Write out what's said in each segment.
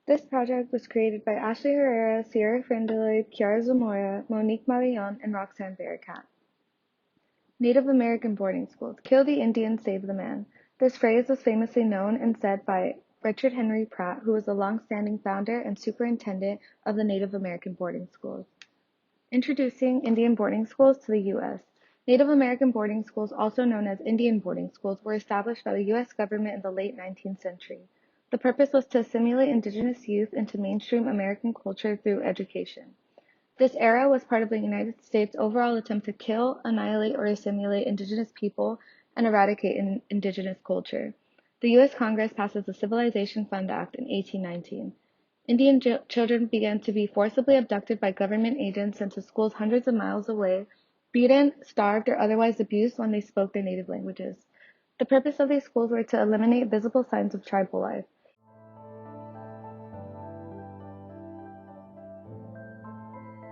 This project was created by Ashley Herrera, Sierra Friendly, Kiara Zamora, Monique Malion, and Roxanne Barakat. Native American boarding schools. Kill the Indian, save the man. This phrase was famously known and said by Richard Henry Pratt, who was a long-standing founder and superintendent of the Native American boarding schools. Introducing Indian boarding schools to the U.S. Native American boarding schools, also known as Indian boarding schools, were established by the U.S. government in the late 19th century. The purpose was to assimilate indigenous youth into mainstream American culture through education. This era was part of the United States' overall attempt to kill, annihilate, or assimilate indigenous people and eradicate indigenous culture. The U.S. Congress passes the Civilization Fund Act in 1819. Indian children began to be forcibly abducted by government agents sent to schools hundreds of miles away, beaten, starved, or otherwise abused when they spoke their native languages. The purpose of these schools were to eliminate visible signs of tribal life.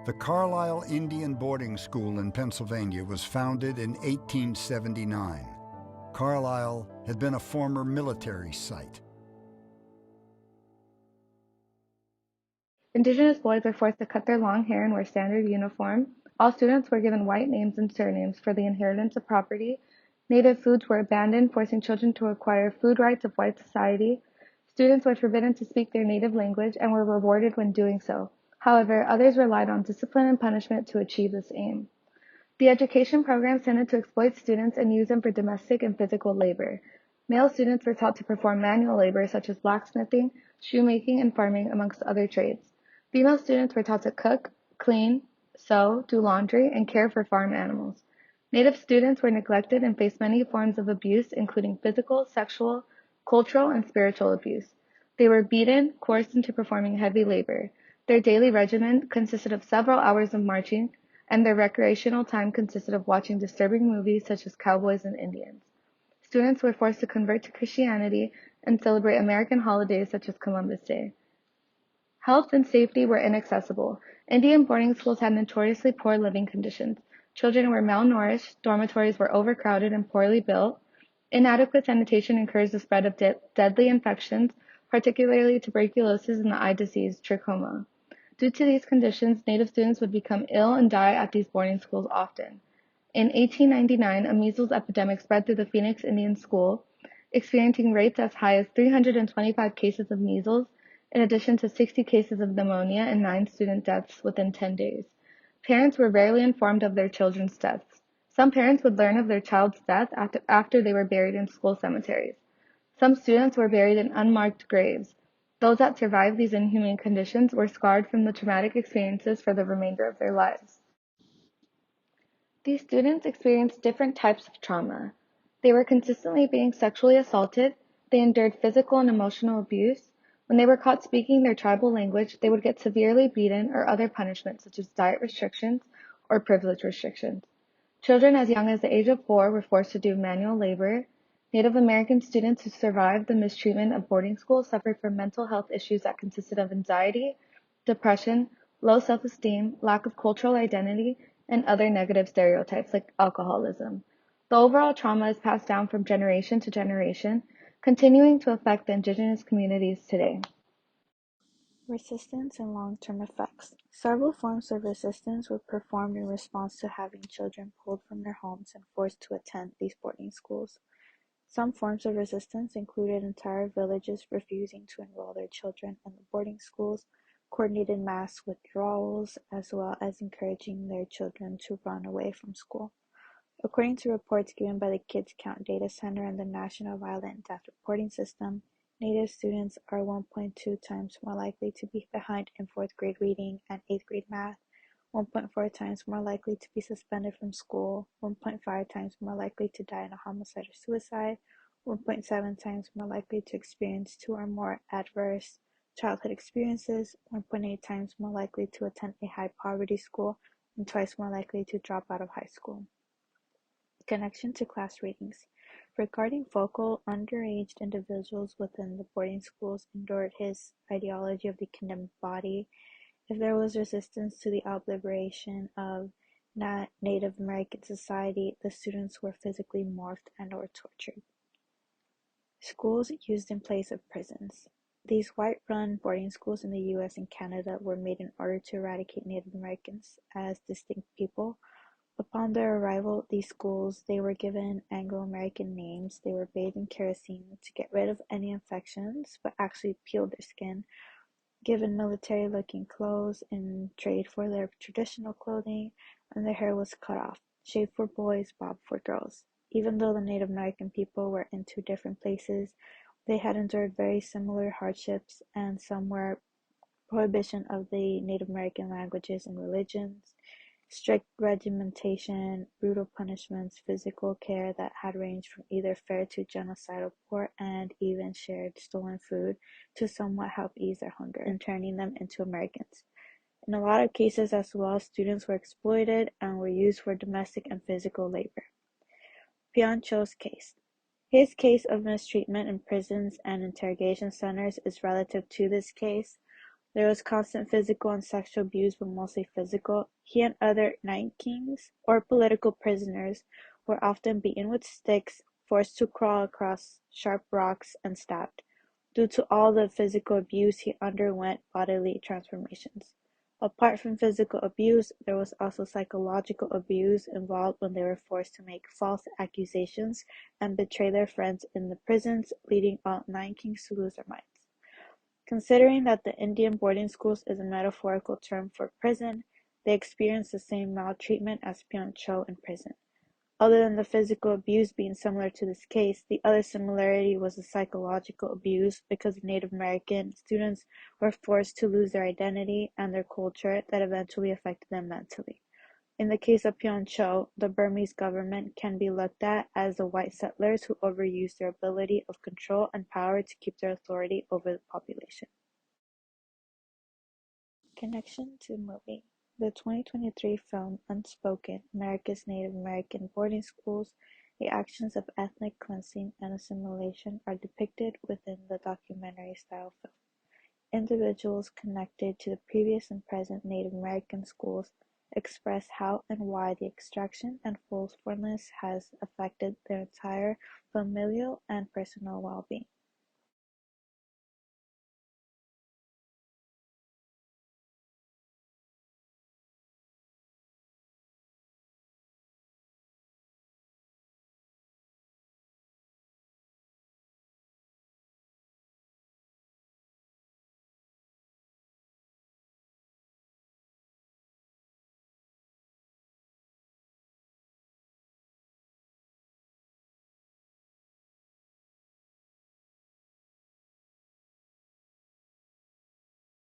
The Carlisle Indian Boarding School in Pennsylvania was founded in 1879. Carlisle had been a former military site. Indigenous boys were forced to cut their long hair and wear standard uniform. All students were given white names and surnames for the inheritance of property. Native foods were abandoned, forcing children to acquire food rights of white society. Students were forbidden to speak their native language and were rewarded when doing so. However, others relied on discipline and punishment to achieve this aim. The education programs tended to exploit students and use them for domestic and physical labor. Male students were taught to perform manual labor such as blacksmithing, shoemaking, and farming, amongst other trades. Female students were taught to cook, clean, sew, do laundry, and care for farm animals. Native students were neglected and faced many forms of abuse, including physical, sexual, cultural, and spiritual abuse. They were beaten, coerced into performing heavy labor. Their daily regimen consisted of several hours of marching, and their recreational time consisted of watching disturbing movies such as Cowboys and Indians. Students were forced to convert to Christianity and celebrate American holidays such as Columbus Day. Health and safety were inaccessible. Indian boarding schools had notoriously poor living conditions. Children were malnourished, dormitories were overcrowded and poorly built. Inadequate sanitation encouraged the spread of deadly infections, particularly tuberculosis and the eye disease, trachoma. Due to these conditions, Native students would become ill and die at these boarding schools often. In 1899, a measles epidemic spread through the Phoenix Indian School, experiencing rates as high as 325 cases of measles, in addition to 60 cases of pneumonia and 9 student deaths within 10 days. Parents were rarely informed of their children's deaths. Some parents would learn of their child's death after they were buried in school cemeteries. Some students were buried in unmarked graves. Those that survived these inhumane conditions were scarred from the traumatic experiences for the remainder of their lives. These students experienced different types of trauma. They were consistently being sexually assaulted, they endured physical and emotional abuse. When they were caught speaking their tribal language, they would get severely beaten or other punishments such as diet restrictions or privilege restrictions. Children as young as the age of 4 were forced to do manual labor. Native American students who survived the mistreatment of boarding schools suffered from mental health issues that consisted of anxiety, depression, low self-esteem, lack of cultural identity, and other negative stereotypes like alcoholism. The overall trauma is passed down from generation to generation, continuing to affect the indigenous communities today. Resistance and long-term effects. Several forms of resistance were performed in response to having children pulled from their homes and forced to attend these boarding schools. Some forms of resistance included entire villages refusing to enroll their children in the boarding schools, coordinated mass withdrawals, as well as encouraging their children to run away from school. According to reports given by the Kids Count Data Center and the National Violent Death Reporting System, Native students are 1.2 times more likely to be behind in 4th grade reading and 8th grade math, 1.4 times more likely to be suspended from school, 1.5 times more likely to die in a homicide or suicide, 1.7 times more likely to experience 2 or more adverse childhood experiences, 1.8 times more likely to attend a high poverty school, and twice more likely to drop out of high school. Connection to class ratings. Regarding Focal, underage individuals within the boarding schools endured his ideology of the condemned body. If there was resistance to the liberation of Native American society, the students were physically morphed and or tortured. Schools used in place of prisons. These white-run boarding schools in the US and Canada were made in order to eradicate Native Americans as distinct people. Upon their arrival, these schools, they were given Anglo-American names. They were bathed in kerosene to get rid of any infections, but actually peeled their skin, given military-looking clothes in trade for their traditional clothing, and their hair was cut off, shaved for boys, bob for girls. Even though the Native American people were in two different places, they had endured very similar hardships, and some were prohibition of the Native American languages and religions, strict regimentation, brutal punishments, physical care that had ranged from either fair to genocidal poor, and even shared stolen food to somewhat help ease their hunger and turning them into Americans. In a lot of cases as well, students were exploited and were used for domestic and physical labor. Pyun Cho's case. His case of mistreatment in prisons and interrogation centers is relative to this case. There was constant physical and sexual abuse, but mostly physical. He and other Night Kings, or political prisoners, were often beaten with sticks, forced to crawl across sharp rocks, and stabbed. Due to all the physical abuse, he underwent bodily transformations. Apart from physical abuse, there was also psychological abuse involved when they were forced to make false accusations and betray their friends in the prisons, leading all Nine Kings to lose their minds. Considering that the Indian boarding schools is a metaphorical term for prison, they experienced the same maltreatment as Pyun Cho in prison. Other than the physical abuse being similar to this case, the other similarity was the psychological abuse because Native American students were forced to lose their identity and their culture that eventually affected them mentally. In the case of Pyun Cho, the Burmese government can be looked at as the white settlers who overused their ability of control and power to keep their authority over the population. Connection to movie. The 2023 film Unspoken: America's Native American Boarding Schools, the actions of ethnic cleansing and assimilation are depicted within the documentary-style film. Individuals connected to the previous and present Native American schools express how and why the extraction and forcefulness has affected their entire familial and personal well-being.